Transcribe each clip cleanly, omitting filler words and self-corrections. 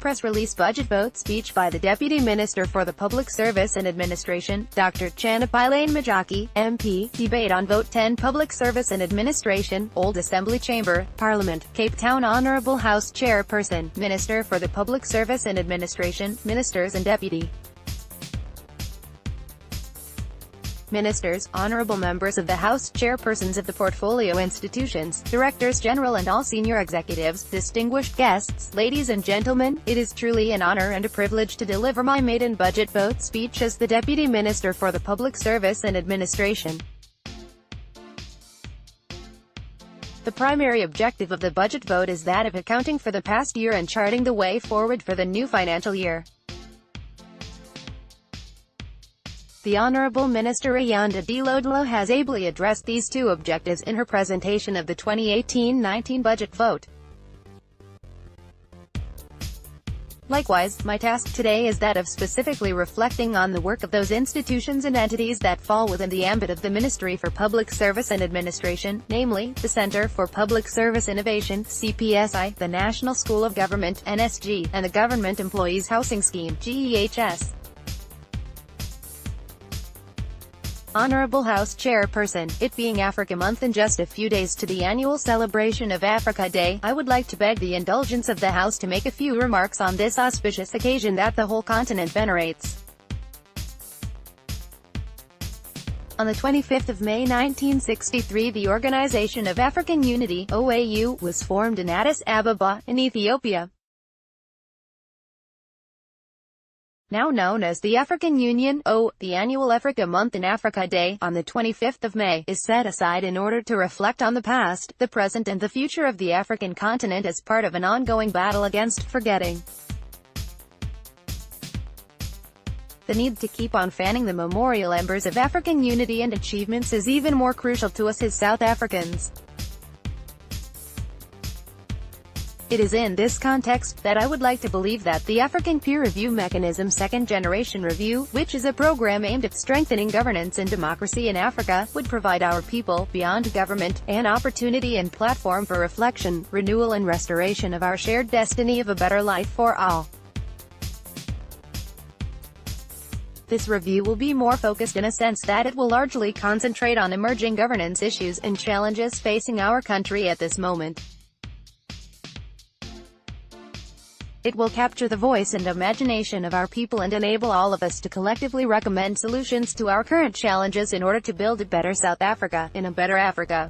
Press release. Budget vote speech by the Deputy Minister for the Public Service and Administration, Dr. Chana Pilane-Majake, MP. Debate on Vote 10. Public Service and Administration, Old Assembly Chamber, Parliament, Cape Town. Honourable House Chairperson, Minister for the Public Service and Administration, Ministers and Deputy Ministers, Honourable Members of the House, Chairpersons of the Portfolio Institutions, Directors General and all senior executives, distinguished guests, ladies and gentlemen, it is truly an honour and a privilege to deliver my maiden budget vote speech as the Deputy Minister for the Public Service and Administration. The primary objective of the budget vote is that of accounting for the past year and charting the way forward for the new financial year. The Honourable Minister Ayanda Dilodlo has ably addressed these two objectives in her presentation of the 2018-19 budget vote. Likewise, my task today is that of specifically reflecting on the work of those institutions and entities that fall within the ambit of the Ministry for Public Service and Administration, namely, the Centre for Public Service Innovation, CPSI, the National School of Government, NSG, and the Government Employees Housing Scheme, GEHS. Honourable House Chairperson, it being Africa Month and just a few days to the annual celebration of Africa Day, I would like to beg the indulgence of the House to make a few remarks on this auspicious occasion that the whole continent venerates. On the 25th of May 1963, the Organization of African Unity, OAU, was formed in Addis Ababa, in Ethiopia. Now known as the African Union, the annual Africa Month and Africa Day, on the 25th of May, is set aside in order to reflect on the past, the present and the future of the African continent as part of an ongoing battle against forgetting. The need to keep on fanning the memorial embers of African unity and achievements is even more crucial to us as South Africans. It is in this context that I would like to believe that the African Peer Review Mechanism Second Generation Review, which is a program aimed at strengthening governance and democracy in Africa, would provide our people, beyond government, an opportunity and platform for reflection, renewal and restoration of our shared destiny of a better life for all. This review will be more focused in a sense that it will largely concentrate on emerging governance issues and challenges facing our country at this moment. It will capture the voice and imagination of our people and enable all of us to collectively recommend solutions to our current challenges in order to build a better South Africa, in a better Africa.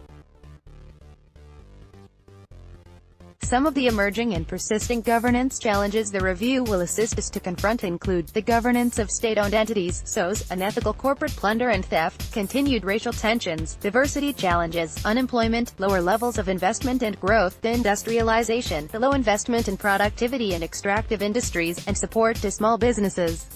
Some of the emerging and persisting governance challenges the review will assist us to confront include the governance of state-owned entities, SOEs, unethical corporate plunder and theft, continued racial tensions, diversity challenges, unemployment, lower levels of investment and growth, the industrialization, the low investment in productivity and extractive industries, and support to small businesses.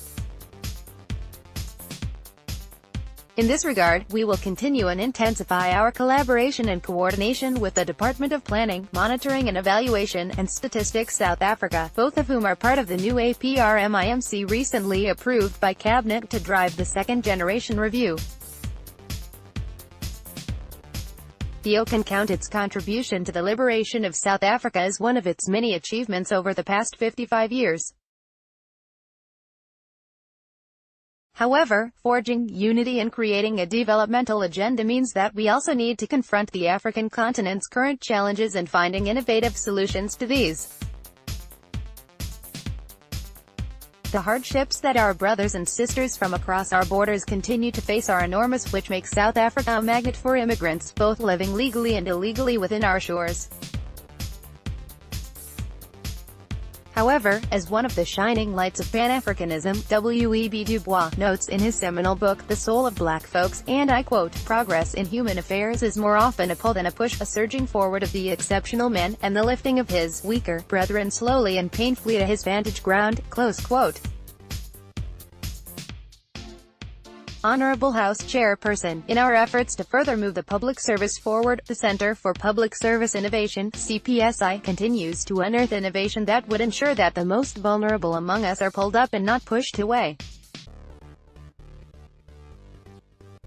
In this regard, we will continue and intensify our collaboration and coordination with the Department of Planning, Monitoring and Evaluation, and Statistics South Africa, both of whom are part of the new APRMIMC recently approved by Cabinet to drive the second generation review. The O can count its contribution to the liberation of South Africa as one of its many achievements over the past 55 years. However, forging unity and creating a developmental agenda means that we also need to confront the African continent's current challenges and finding innovative solutions to these. The hardships that our brothers and sisters from across our borders continue to face are enormous, which makes South Africa a magnet for immigrants, both living legally and illegally within our shores. However, as one of the shining lights of Pan-Africanism, W.E.B. Du Bois notes in his seminal book, The Soul of Black Folks, and I quote, "Progress in human affairs is more often a pull than a push, a surging forward of the exceptional man, and the lifting of his weaker brethren slowly and painfully to his vantage ground." Close quote. Honourable House Chairperson, in our efforts to further move the public service forward, the Centre for Public Service Innovation, CPSI, continues to unearth innovation that would ensure that the most vulnerable among us are pulled up and not pushed away.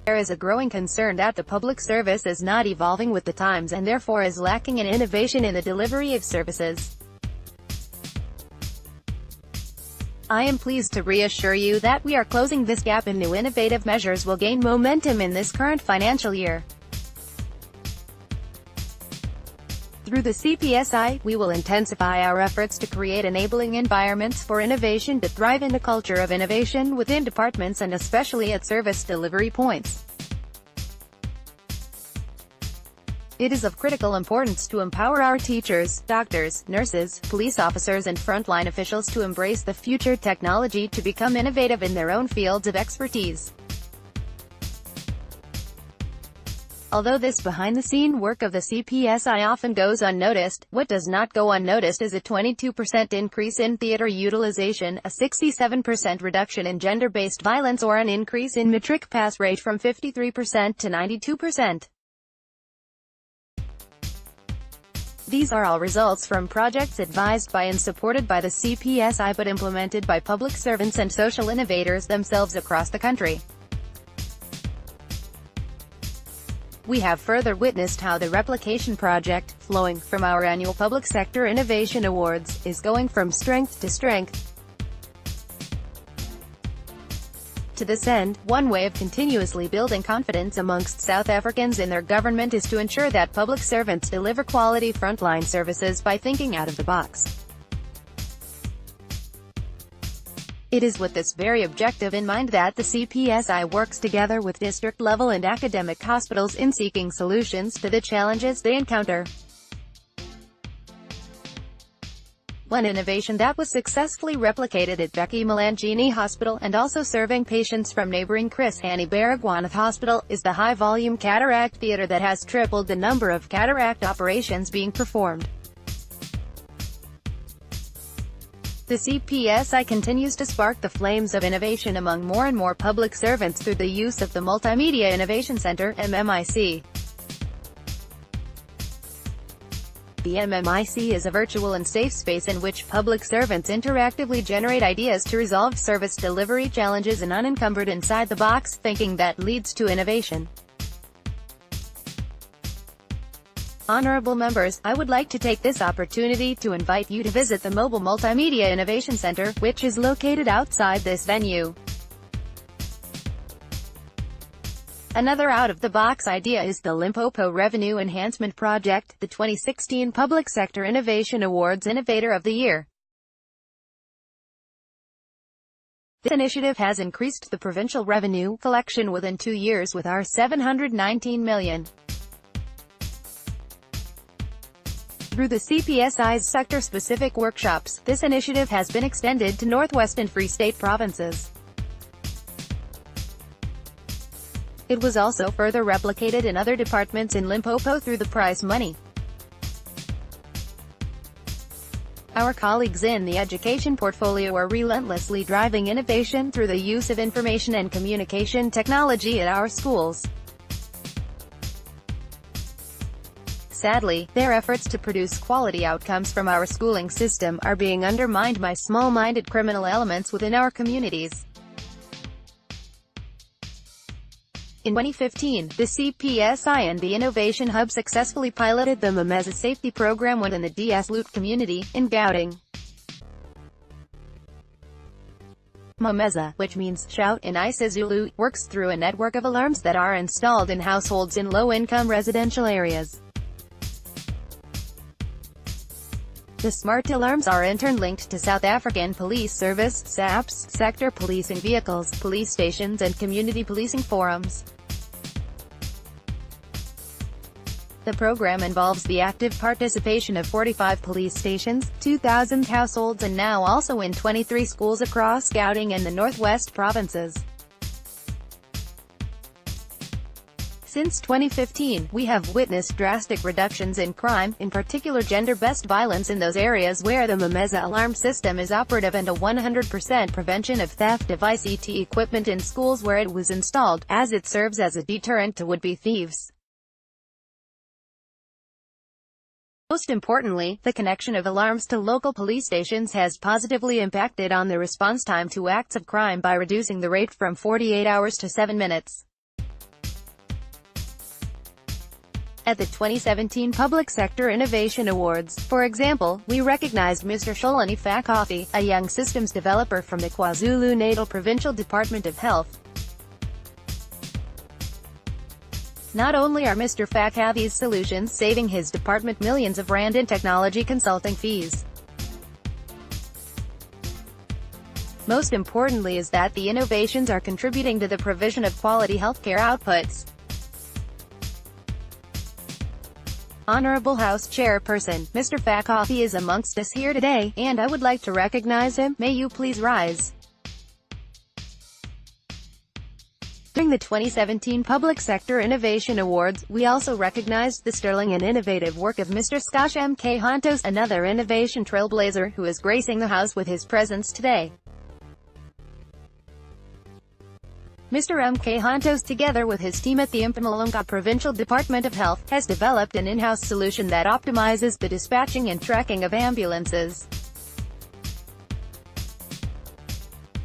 There is a growing concern that the public service is not evolving with the times and therefore is lacking in innovation in the delivery of services. I am pleased to reassure you that we are closing this gap and new innovative measures will gain momentum in this current financial year. Through the CPSI, we will intensify our efforts to create enabling environments for innovation to thrive in a culture of innovation within departments and especially at service delivery points. It is of critical importance to empower our teachers, doctors, nurses, police officers and frontline officials to embrace the future technology to become innovative in their own fields of expertise. Although this behind-the-scene work of the CPSI often goes unnoticed, what does not go unnoticed is a 22% increase in theater utilization, a 67% reduction in gender-based violence or an increase in matric pass rate from 53% to 92%. These are all results from projects advised by and supported by the CPSI but implemented by public servants and social innovators themselves across the country. We have further witnessed how the replication project, flowing from our annual Public Sector Innovation Awards, is going from strength to strength. To this end, one way of continuously building confidence amongst South Africans in their government is to ensure that public servants deliver quality frontline services by thinking out of the box. It is with this very objective in mind that the CPSI works together with district-level and academic hospitals in seeking solutions to the challenges they encounter. One innovation that was successfully replicated at Chana Pilane-Majake Hospital and also serving patients from neighboring Chris Hani Baragwanath Hospital is the high-volume cataract theater that has tripled the number of cataract operations being performed. The CPSI continues to spark the flames of innovation among more and more public servants through the use of the Multimedia Innovation Center, MMIC. The MMIC is a virtual and safe space in which public servants interactively generate ideas to resolve service delivery challenges in unencumbered inside-the-box thinking that leads to innovation. Honourable members, I would like to take this opportunity to invite you to visit the Mobile Multimedia Innovation Center, which is located outside this venue. Another out-of-the-box idea is the Limpopo Revenue Enhancement Project, the 2016 Public Sector Innovation Awards Innovator of the Year. This initiative has increased the provincial revenue collection within 2 years with our $719 million. Through the CPSI's sector-specific workshops, this initiative has been extended to Northwest and Free State provinces. It was also further replicated in other departments in Limpopo through the prize money. Our colleagues in the education portfolio are relentlessly driving innovation through the use of information and communication technology at our schools. Sadly, their efforts to produce quality outcomes from our schooling system are being undermined by small-minded criminal elements within our communities. In 2015, the CPSI and the Innovation Hub successfully piloted the Mameza safety program within the DS Loot community, in Gauteng. Mameza, which means shout in isiZulu, works through a network of alarms that are installed in households in low-income residential areas. The smart alarms are interlinked to South African Police Service, SAPS, sector policing vehicles, police stations and community policing forums. The program involves the active participation of 45 police stations, 2,000 households and now also in 23 schools across Gauteng and the Northwest provinces. Since 2015, we have witnessed drastic reductions in crime, in particular gender-based violence in those areas where the Mameza alarm system is operative and a 100% prevention of theft of ICT equipment in schools where it was installed, as it serves as a deterrent to would-be thieves. Most importantly, the connection of alarms to local police stations has positively impacted on the response time to acts of crime by reducing the rate from 48 hours to 7 minutes. At the 2017 Public Sector Innovation Awards, for example, we recognized Mr. Sholani Fakafi, a young systems developer from the KwaZulu-Natal Provincial Department of Health. Not only are Mr. Fakafi's solutions saving his department millions of rand in technology consulting fees, most importantly is that the innovations are contributing to the provision of quality healthcare outputs. Honourable House Chairperson, Mr. Fakafi is amongst us here today, and I would like to recognize him. May you please rise. During the 2017 Public Sector Innovation Awards, we also recognized the sterling and innovative work of Mr. Skash M.K. Hontos, another innovation trailblazer who is gracing the House with his presence today. Mr. M.K. Hontos, together with his team at the Mpumalanga Provincial Department of Health, has developed an in-house solution that optimizes the dispatching and tracking of ambulances.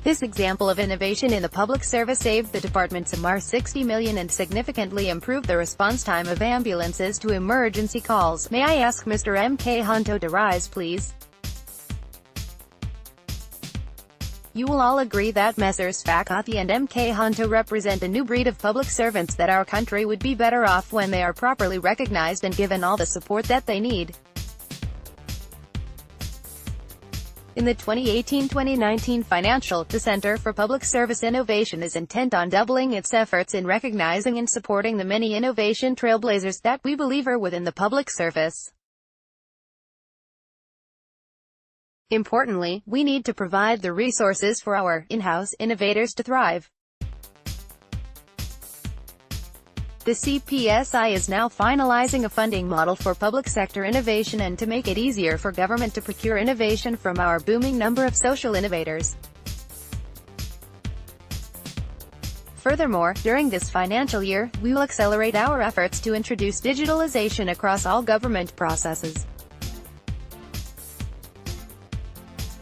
This example of innovation in the public service saved the department some 60 million and significantly improved the response time of ambulances to emergency calls. May I ask Mr. M.K. Honto to rise, please? You will all agree that Messrs. Fakafi and M.K. Honto represent a new breed of public servants that our country would be better off when they are properly recognized and given all the support that they need. In the 2018-2019 financial, the Center for Public Service Innovation is intent on doubling its efforts in recognizing and supporting the many innovation trailblazers that we believe are within the public service. Importantly, we need to provide the resources for our in-house innovators to thrive. The CPSI is now finalizing a funding model for public sector innovation and to make it easier for government to procure innovation from our booming number of social innovators. Furthermore, during this financial year, we will accelerate our efforts to introduce digitalization across all government processes.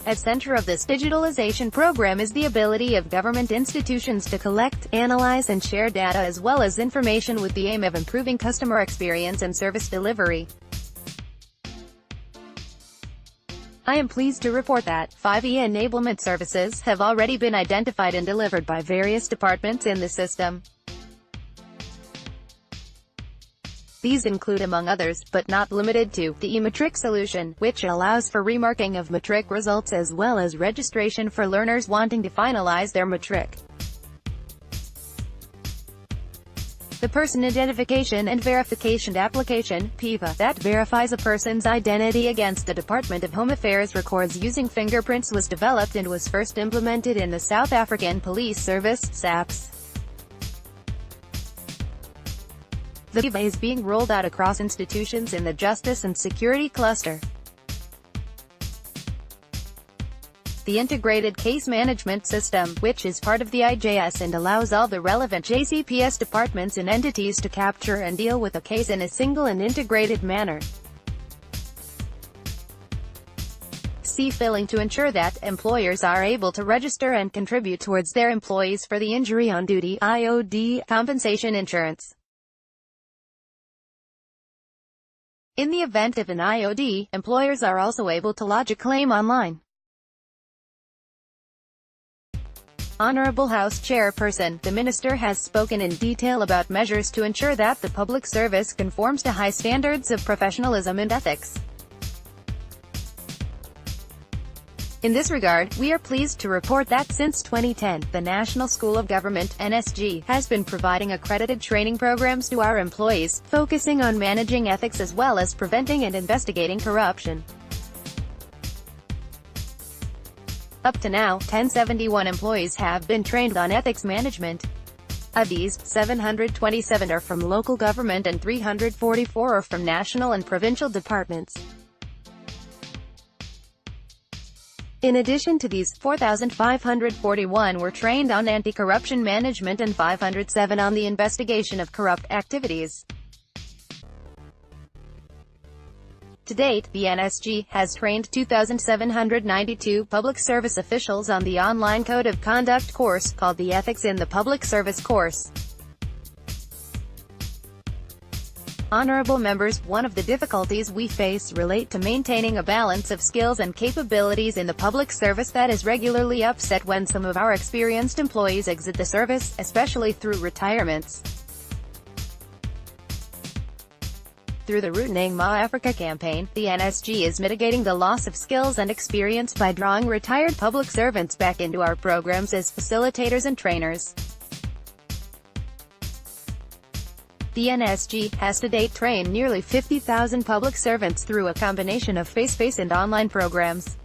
At center of this digitalization program is the ability of government institutions to collect, analyze and share data as well as information with the aim of improving customer experience and service delivery. I am pleased to report that 5E enablement services have already been identified and delivered by various departments in the system. These include, among others, but not limited to, the e-matric solution, which allows for remarking of matric results as well as registration for learners wanting to finalize their matric. The Person Identification and Verification Application, PIVA, that verifies a person's identity against the Department of Home Affairs records using fingerprints was developed and was first implemented in the South African Police Service, SAPS. The PIVA is being rolled out across institutions in the Justice and Security Cluster. The Integrated Case Management System, which is part of the IJS and allows all the relevant JCPS departments and entities to capture and deal with a case in a single and integrated manner. C-filling to ensure that employers are able to register and contribute towards their employees for the Injury on Duty (IOD) compensation insurance. In the event of an IOD, employers are also able to lodge a claim online. Honourable House Chairperson, the Minister has spoken in detail about measures to ensure that the public service conforms to high standards of professionalism and ethics. In this regard, we are pleased to report that since 2010, the National School of Government (NSG) has been providing accredited training programs to our employees, focusing on managing ethics as well as preventing and investigating corruption. Up to now, 1071 employees have been trained on ethics management. Of these, 727 are from local government and 344 are from national and provincial departments. In addition to these, 4,541 were trained on anti-corruption management and 507 on the investigation of corrupt activities. To date, the NSG has trained 2,792 public service officials on the online Code of Conduct course, called the Ethics in the Public Service course. Honourable members, one of the difficulties we face relate to maintaining a balance of skills and capabilities in the public service that is regularly upset when some of our experienced employees exit the service, especially through retirements. Through the Rooting Ma Africa campaign, the NSG is mitigating the loss of skills and experience by drawing retired public servants back into our programs as facilitators and trainers. The NSG has to date trained nearly 50,000 public servants through a combination of face-to-face and online programs.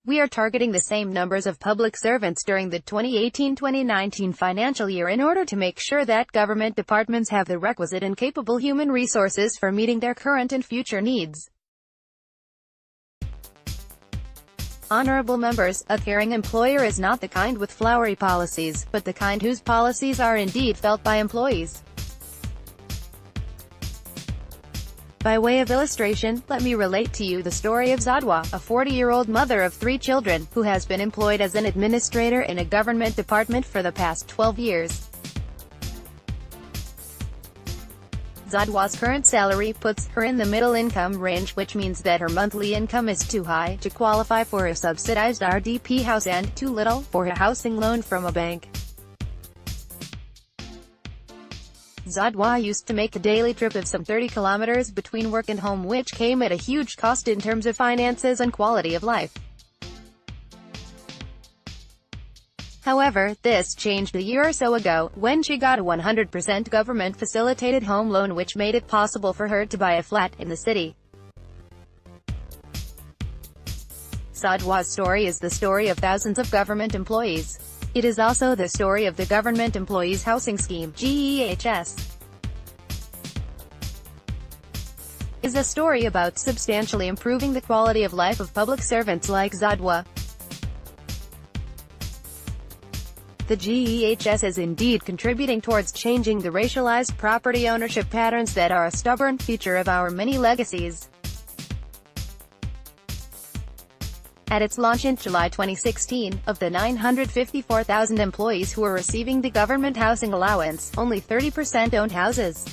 We are targeting the same numbers of public servants during the 2018-2019 financial year in order to make sure that government departments have the requisite and capable human resources for meeting their current and future needs. Honourable members, a caring employer is not the kind with flowery policies, but the kind whose policies are indeed felt by employees. By way of illustration, let me relate to you the story of Zadwa, a 40-year-old mother of 3 children, who has been employed as an administrator in a government department for the past 12 years. Zadwa's current salary puts her in the middle income range, which means that her monthly income is too high to qualify for a subsidized RDP house and too little for a housing loan from a bank. Zadwa used to make a daily trip of some 30 kilometers between work and home, which came at a huge cost in terms of finances and quality of life. However, this changed a year or so ago, when she got a 100% government-facilitated home loan which made it possible for her to buy a flat in the city. Zadwa's story is the story of thousands of government employees. It is also the story of the Government Employees Housing Scheme, GEHS. It is a story about substantially improving the quality of life of public servants like Zadwa. The GEHS is indeed contributing towards changing the racialized property ownership patterns that are a stubborn feature of our many legacies. At its launch in July 2016, of the 954,000 employees who are receiving the government housing allowance, only 30% owned houses.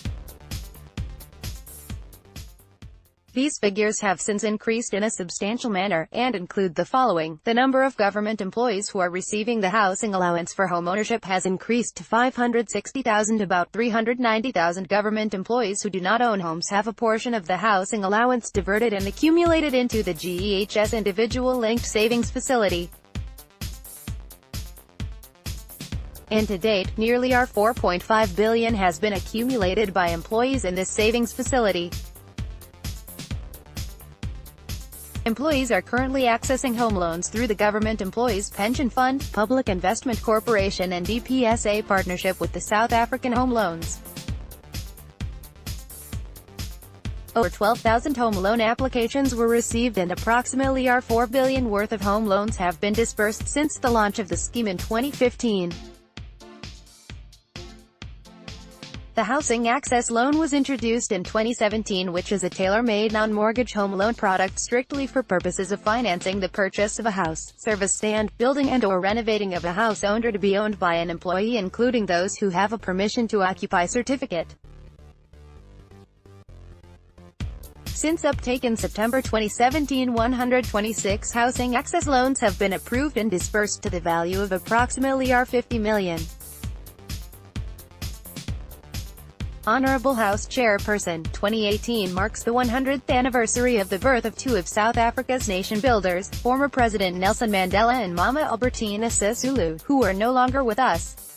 These figures have since increased in a substantial manner, and include the following. The number of government employees who are receiving the housing allowance for homeownership has increased to 560,000. About 390,000 government employees who do not own homes have a portion of the housing allowance diverted and accumulated into the GEHS Individual Linked Savings Facility. And to date, nearly $4.5 billion has been accumulated by employees in this savings facility. Employees are currently accessing home loans through the Government Employees Pension Fund, Public Investment Corporation and DPSA partnership with the South African Home Loans. Over 12,000 home loan applications were received and approximately $4 billion worth of home loans have been disbursed since the launch of the scheme in 2015. The Housing Access Loan was introduced in 2017, which is a tailor-made non-mortgage home loan product strictly for purposes of financing the purchase of a house, service and, building and/or renovating of a house owned or to be owned by an employee, including those who have a permission to occupy certificate. Since uptake in September 2017, 126 housing access loans have been approved and disbursed to the value of approximately $50 million. Honourable House Chairperson, 2018 marks the 100th anniversary of the birth of two of South Africa's nation builders, former President Nelson Mandela and Mama Albertina Sisulu, who are no longer with us.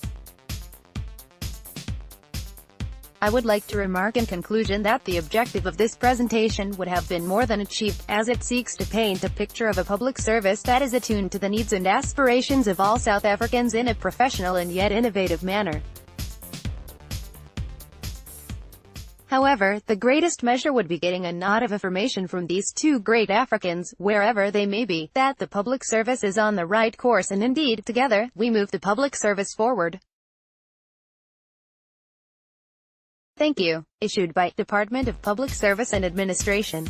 I would like to remark in conclusion that the objective of this presentation would have been more than achieved, as it seeks to paint a picture of a public service that is attuned to the needs and aspirations of all South Africans in a professional and yet innovative manner. However, the greatest measure would be getting a nod of affirmation from these two great Africans, wherever they may be, that the public service is on the right course and indeed, together, we move the public service forward. Thank you. Issued by Department of Public Service and Administration.